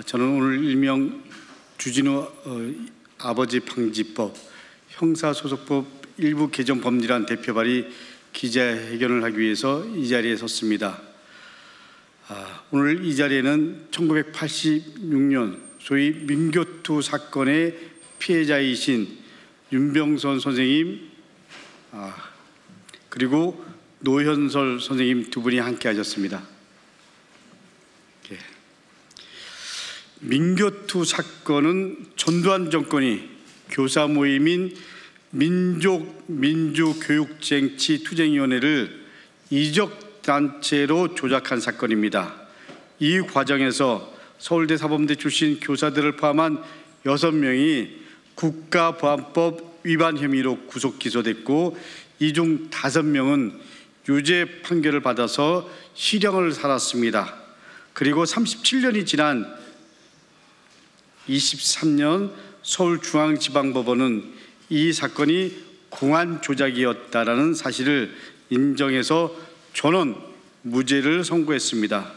저는 오늘 일명 주진우 아버지 방지법 형사소송법 일부 개정 법률안 대표 발의 기자회견을 하기 위해서 이 자리에 섰습니다. 오늘 이 자리에는 1986년 소위 민교투 사건의 피해자이신 윤병선 선생님 그리고 노현설 선생님 두 분이 함께 하셨습니다. 민교투 사건은 전두환 정권이 교사 모임인 민주교육쟁취투쟁위원회를 이적단체로 조작한 사건입니다. 이 과정에서 서울대 사범대 출신 교사들을 포함한 6명이 국가보안법 위반 혐의로 구속 기소됐고 이 중 5명은 유죄 판결을 받아서 실형을 살았습니다. 그리고 37년이 지난 23년 서울중앙지방법원은 이 사건이 공안 조작이었다라는 사실을 인정해서 전원 무죄를 선고했습니다.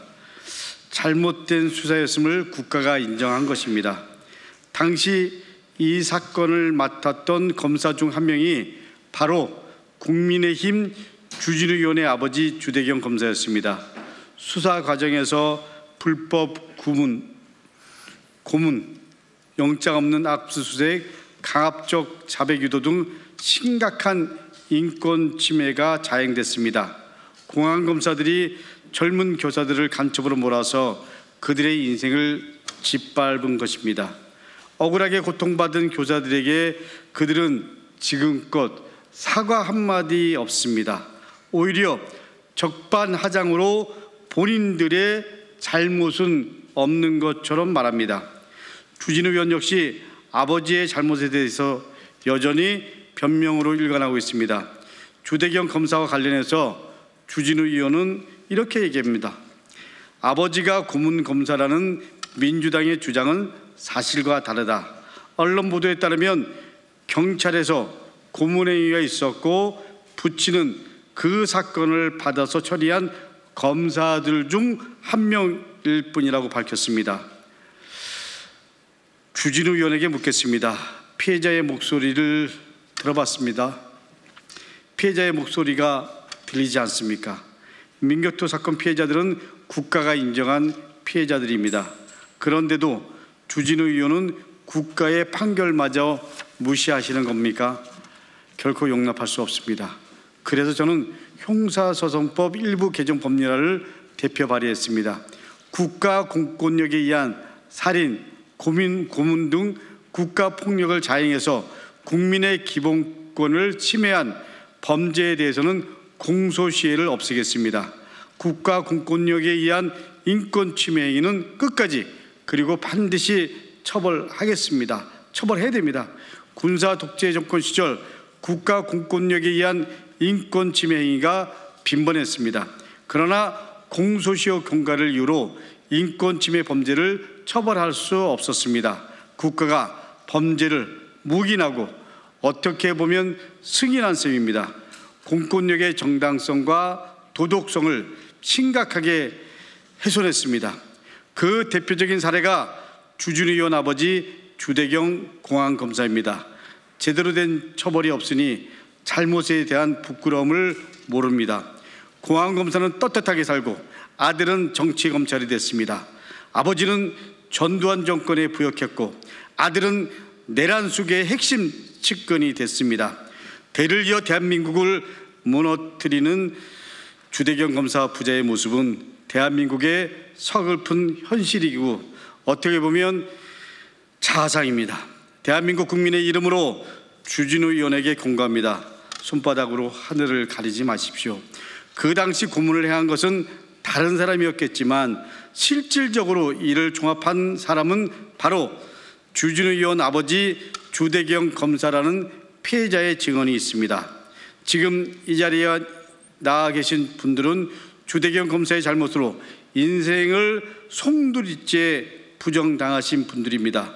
잘못된 수사였음을 국가가 인정한 것입니다. 당시 이 사건을 맡았던 검사 중 한 명이 바로 국민의힘 주진우 의원의 아버지 주대경 검사였습니다. 수사 과정에서 불법 고문, 영장 없는 압수수색, 강압적 자백 유도 등 심각한 인권 침해가 자행됐습니다. 공안검사들이 젊은 교사들을 간첩으로 몰아서 그들의 인생을 짓밟은 것입니다. 억울하게 고통받은 교사들에게 그들은 지금껏 사과 한마디 없습니다. 오히려 적반하장으로 본인들의 잘못은 없는 것처럼 말합니다. 주진우 의원 역시 아버지의 잘못에 대해서 여전히 변명으로 일관하고 있습니다. 주대경 검사와 관련해서 주진우 의원은 이렇게 얘기합니다. 아버지가 고문 검사라는 민주당의 주장은 사실과 다르다. 언론 보도에 따르면 경찰에서 고문 행위가 있었고 부친은 그 사건을 받아서 처리한 검사들 중 한 명일 뿐이라고 밝혔습니다. 주진우 의원에게 묻겠습니다. 피해자의 목소리를 들어봤습니다. 피해자의 목소리가 들리지 않습니까? 민교투 사건 피해자들은 국가가 인정한 피해자들입니다. 그런데도 주진우 의원은 국가의 판결마저 무시하시는 겁니까? 결코 용납할 수 없습니다. 그래서 저는 형사소송법 일부 개정 법률안을 대표 발의했습니다. 국가 공권력에 의한 살인, 고문 등 국가폭력을 자행해서 국민의 기본권을 침해한 범죄에 대해서는 공소시효를 없애겠습니다. 국가 공권력에 의한 인권 침해 행위는 끝까지 그리고 반드시 처벌하겠습니다. 처벌해야 됩니다. 군사 독재 정권 시절 국가 공권력에 의한 인권 침해 행위가 빈번했습니다. 그러나 공소시효 경과를 이유로 인권 침해 범죄를 처벌할 수 없었습니다. 국가가 범죄를 묵인하고 어떻게 보면 승인한 셈입니다. 공권력의 정당성과 도덕성을 심각하게 훼손했습니다. 그 대표적인 사례가 주진우 의원 아버지 주대경 공안검사입니다. 제대로 된 처벌이 없으니 잘못에 대한 부끄러움을 모릅니다. 공안검사는 떳떳하게 살고 아들은 정치검찰이 됐습니다. 아버지는 전두환 정권에 부역했고 아들은 내란 속의 핵심 측근이 됐습니다. 대를 이어 대한민국을 무너뜨리는 주대경 검사 부자의 모습은 대한민국의 서글픈 현실이고 어떻게 보면 자상입니다. 대한민국 국민의 이름으로 주진우 의원에게 공감합니다. 손바닥으로 하늘을 가리지 마십시오. 그 당시 고문을 행한 것은 다른 사람이었겠지만 실질적으로 이를 종합한 사람은 바로 주진우 의원 아버지 주대경 검사라는 피해자의 증언이 있습니다. 지금 이 자리에 나와 계신 분들은 주대경 검사의 잘못으로 인생을 송두리째 부정당하신 분들입니다.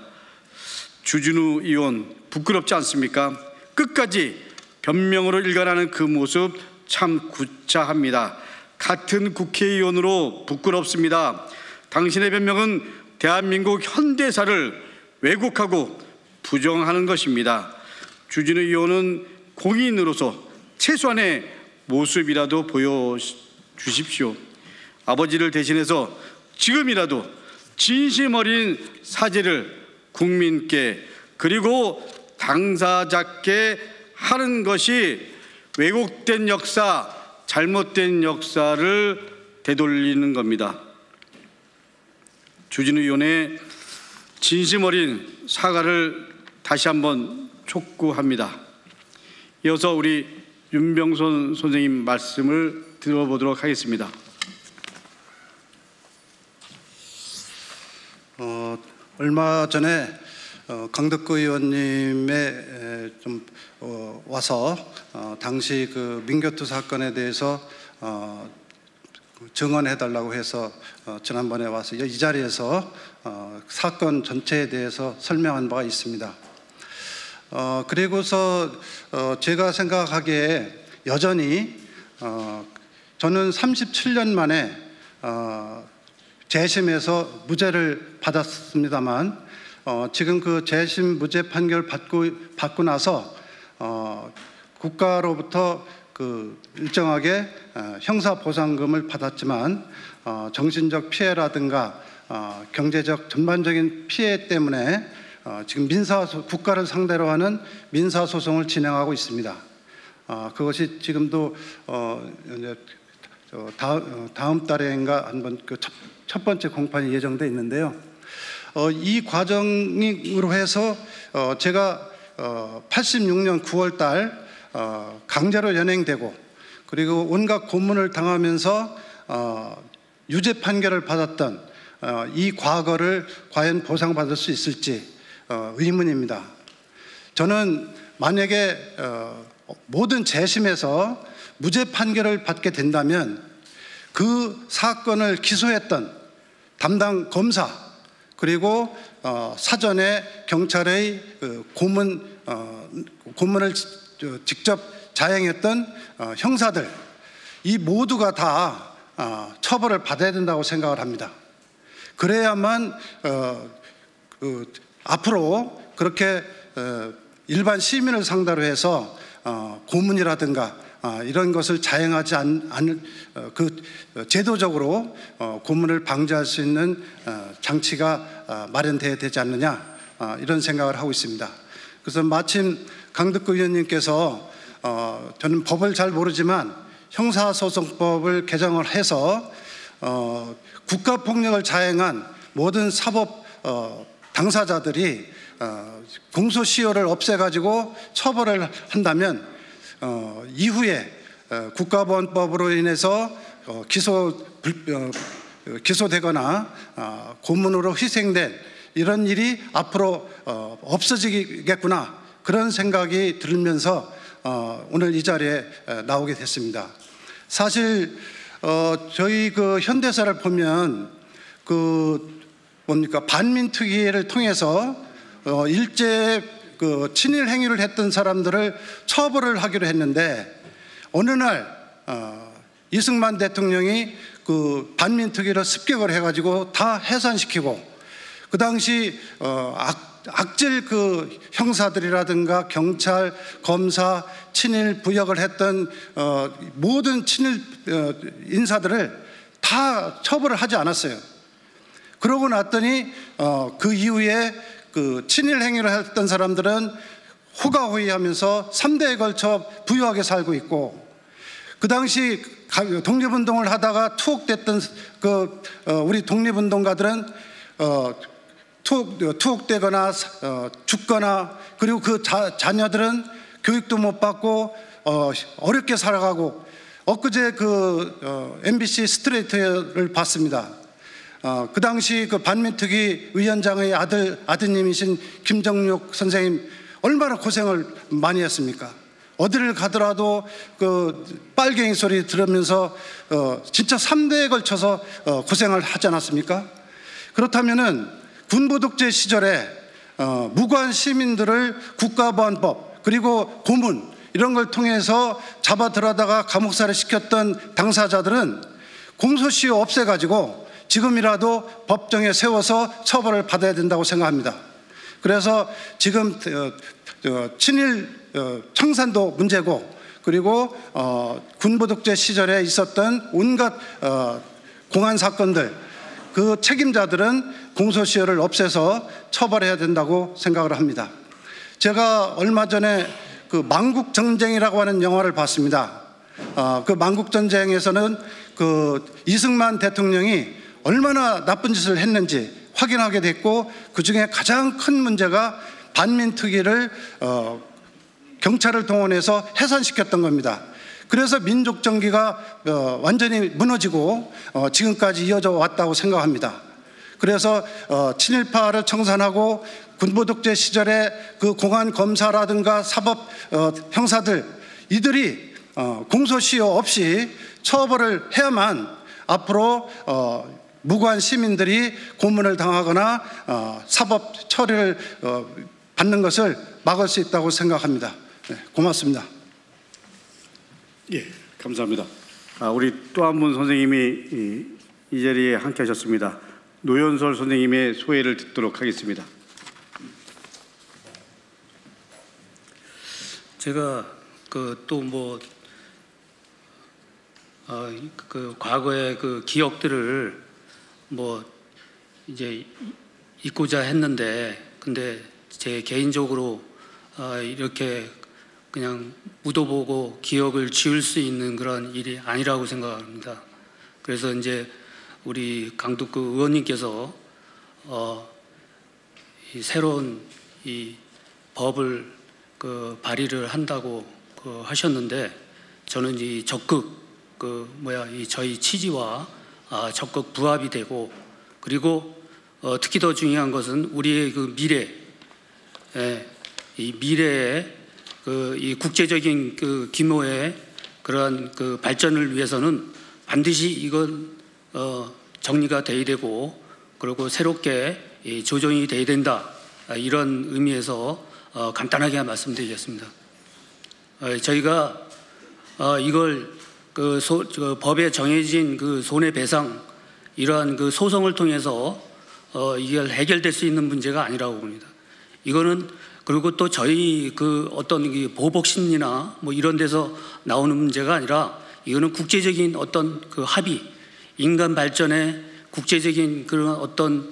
주진우 의원 부끄럽지 않습니까? 끝까지 변명으로 일관하는 그 모습 참 구차합니다. 같은 국회의원으로 부끄럽습니다. 당신의 변명은 대한민국 현대사를 왜곡하고 부정하는 것입니다. 주진우 의원은 공인으로서 최소한의 모습이라도 보여주십시오. 아버지를 대신해서 지금이라도 진심 어린 사죄를 국민께 그리고 당사자께 하는 것이 왜곡된 역사, 잘못된 역사를 되돌리는 겁니다. 주진우 의원의 진심 어린 사과를 다시 한번 촉구합니다. 이어서 우리 윤병선 선생님 말씀을 들어보도록 하겠습니다. 얼마 전에 강덕구 의원님의 와서 당시 그 민교투 사건에 대해서 증언해달라고 해서 지난번에 와서 이 자리에서 사건 전체에 대해서 설명한 바가 있습니다. 그리고서 제가 생각하기에 여전히 저는 37년 만에 재심에서 무죄를 받았습니다만 지금 그 재심 무죄 판결 받고 나서 국가로부터 그 일정하게 형사 보상금을 받았지만 정신적 피해라든가 경제적 전반적인 피해 때문에 지금 국가를 상대로 하는 민사 소송을 진행하고 있습니다. 그것이 지금도 이제 다음 달에인가 한번 그 첫 번째 공판이 예정돼 있는데요. 이 과정으로 해서 제가 86년 9월 달 강제로 연행되고 그리고 온갖 고문을 당하면서 유죄 판결을 받았던 이 과거를 과연 보상받을 수 있을지 의문입니다. 저는 만약에 모든 재심에서 무죄 판결을 받게 된다면 그 사건을 기소했던 담당 검사 그리고 사전에 경찰의 고문을 직접 자행했던 형사들 이 모두가 다 처벌을 받아야 된다고 생각을 합니다. 그래야만 앞으로 그렇게 일반 시민을 상대로 해서 고문이라든가 이런 것을 자행하지 않을 그 제도적으로 고문을 방지할 수 있는 장치가 마련돼야 되지 않느냐 이런 생각을 하고 있습니다. 그래서 마침 강덕구 의원님께서 저는 법을 잘 모르지만 형사소송법을 개정을 해서 국가폭력을 자행한 모든 사법 당사자들이 공소시효를 없애가지고 처벌을 한다면 이후에 국가보안법으로 인해서 기소되거나 고문으로 희생된 이런 일이 앞으로 없어지겠구나 그런 생각이 들면서 오늘 이 자리에 나오게 됐습니다. 사실 저희 그 현대사를 보면 반민특위를 통해서 일제 그 친일 행위를 했던 사람들을 처벌을 하기로 했는데 어느 날 이승만 대통령이 그 반민특위를 습격을 해가지고 다 해산시키고 그 당시 악질 그 형사들이라든가 경찰, 검사, 친일 부역을 했던 모든 친일 인사들을 다 처벌을 하지 않았어요. 그러고 났더니 그 이후에 그 친일 행위를 했던 사람들은 호가호위하면서 3대에 걸쳐 부유하게 살고 있고 그 당시 독립운동을 하다가 투옥됐던 우리 독립운동가들은 투옥되거나 죽거나 그리고 그 자녀들은 교육도 못 받고 어렵게 살아가고 엊그제 MBC 스트레이트를 봤습니다. 그 당시 그 반민특위 위원장의 아드님이신 김정육 선생님 얼마나 고생을 많이 했습니까? 어디를 가더라도 그 빨갱이 소리 들으면서 진짜 3대에 걸쳐서 고생을 하지 않았습니까? 그렇다면은 군부 독재 시절에 무고한 시민들을 국가보안법 그리고 고문 이런 걸 통해서 잡아 들어다가 감옥살이 시켰던 당사자들은 공소시효 없애가지고 지금이라도 법정에 세워서 처벌을 받아야 된다고 생각합니다. 그래서 지금 친일 청산도 문제고, 그리고 군부독재 시절에 있었던 온갖 공안 사건들, 그 책임자들은 공소시효를 없애서 처벌해야 된다고 생각을 합니다. 제가 얼마 전에 그 망국전쟁이라고 하는 영화를 봤습니다. 그 망국전쟁에서는 그 이승만 대통령이 얼마나 나쁜 짓을 했는지 확인하게 됐고, 그 중에 가장 큰 문제가 반민특위를 경찰을 동원해서 해산시켰던 겁니다. 그래서 민족정기가 완전히 무너지고 지금까지 이어져 왔다고 생각합니다. 그래서 친일파를 청산하고 군부독재 시절에 그 공안검사라든가 사법 형사들, 이들이 공소시효 없이 처벌을 해야만 앞으로 무고한 시민들이 고문을 당하거나 사법 처리를 받는 것을 막을 수 있다고 생각합니다. 네, 고맙습니다. 예, 감사합니다. 우리 또 한 분 선생님이 이 자리에 함께 하셨습니다. 노현설 선생님의 소회를 듣도록 하겠습니다. 제가 과거의 그 기억들을 이제 잊고자 했는데, 근데 제 개인적으로 이렇게 그냥 묻어보고 기억을 지울 수 있는 그런 일이 아니라고 생각합니다. 그래서 이제 우리 강덕구 의원님께서 이 새로운 이 법을 발의를 한다고 하셨는데, 저는 이 적극 저희 취지와 적극 부합이 되고, 그리고 특히 더 중요한 것은 우리의 그 이 미래에 이 국제적인 그 규모의 그러한 그 발전을 위해서는 반드시 이건 정리가 돼야 되고, 그리고 새롭게 조정이 돼야 된다, 이런 의미에서 간단하게 말씀드리겠습니다. 저희가 이걸 법에 정해진 그 손해배상, 이러한 그 소송을 통해서 이걸 해결될 수 있는 문제가 아니라고 봅니다. 이거는, 그리고 또 저희 그 어떤 보복 심리나 이런 데서 나오는 문제가 아니라, 이거는 국제적인 어떤 그 합의, 인간 발전의 국제적인 그런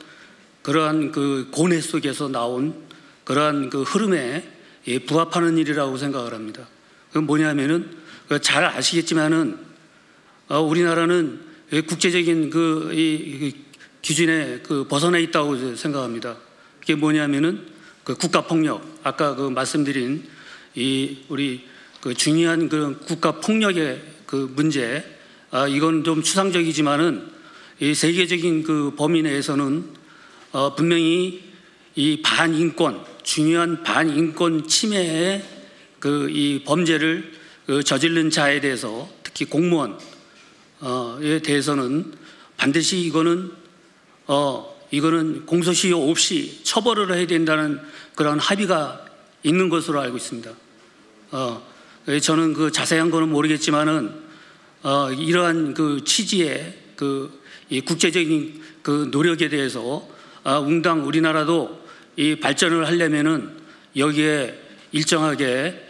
그러한 그 고뇌 속에서 나온 그러한 그 흐름에 부합하는 일이라고 생각을 합니다. 그건 뭐냐면은, 잘 아시겠지만은 우리나라는 국제적인 그 기준에 벗어나 있다고 생각합니다. 그게 뭐냐면은 그 국가폭력, 아까 말씀드린 우리 중요한 그 국가폭력의 그 문제, 이건 좀 추상적이지만은 이 세계적인 그 범위 내에서는 분명히 이 반인권, 중요한 반인권 침해의 이 범죄를 저지른 자에 대해서, 특히 공무원에 대해서는 반드시 이거는 공소시효 없이 처벌을 해야 된다는 그런 합의가 있는 것으로 알고 있습니다. 저는 그 자세한 거는 모르겠지만은 이러한 그 취지의 이 국제적인 그 노력에 대해서 응당 우리나라도 이 발전을 하려면은 여기에 일정하게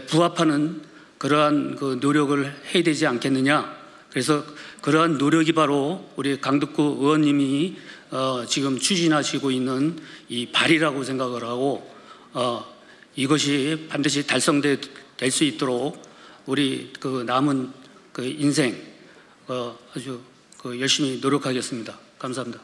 부합하는 그러한 그 노력을 해야 되지 않겠느냐. 그래서 그러한 노력이 바로 우리 강덕구 의원님이 지금 추진하시고 있는 이 발의라고 생각을 하고, 이것이 반드시 달성될 수 있도록 우리 그 남은 그 인생 아주 열심히 노력하겠습니다. 감사합니다.